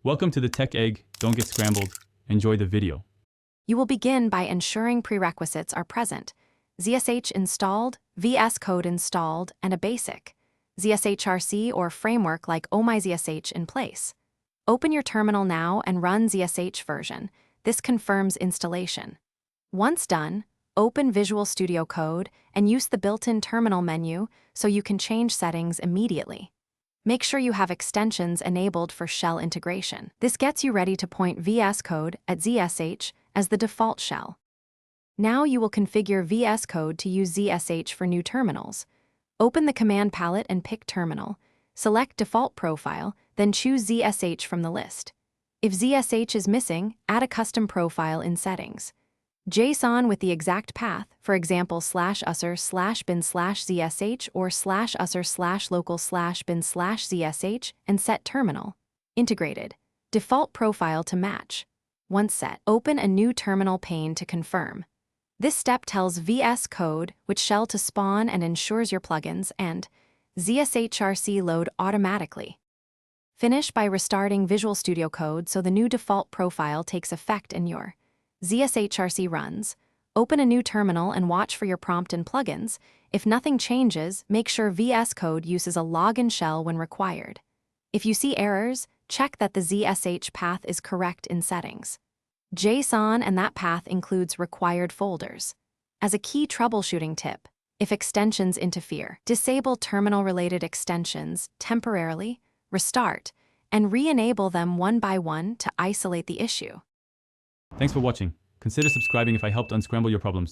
Welcome to the Tech Egg. Don't get scrambled. Enjoy the video. You will begin by ensuring prerequisites are present: ZSH installed, VS Code installed, and a basic ZSHRC or framework like OhmyZSH in place. Open your terminal now and run ZSH version. This confirms installation. Once done, open Visual Studio Code and use the built-in terminal menu so you can change settings immediately. Make sure you have extensions enabled for shell integration. This gets you ready to point VS Code at ZSH as the default shell. Now you will configure VS Code to use ZSH for new terminals. Open the command palette and pick Terminal. Select Default Profile, then choose ZSH from the list. If ZSH is missing, add a custom profile in Settings. JSON with the exact path, for example /usr/bin/zsh or /usr/local/bin/zsh, and set terminal. Integrated. Default profile to match. Once set, open a new terminal pane to confirm. This step tells VS Code which shell to spawn and ensures your plugins and ZSHRC load automatically. Finish by restarting Visual Studio Code so the new default profile takes effect in your ZSHRC runs. Open a new terminal and watch for your prompt and plugins. If nothing changes, make sure VS Code uses a login shell when required. If you see errors, check that the ZSH path is correct in settings. JSON and that path includes required folders. As a key troubleshooting tip, if extensions interfere, disable terminal-related extensions temporarily, restart, and re-enable them one by one to isolate the issue. Thanks for watching. Consider subscribing if I helped unscramble your problems.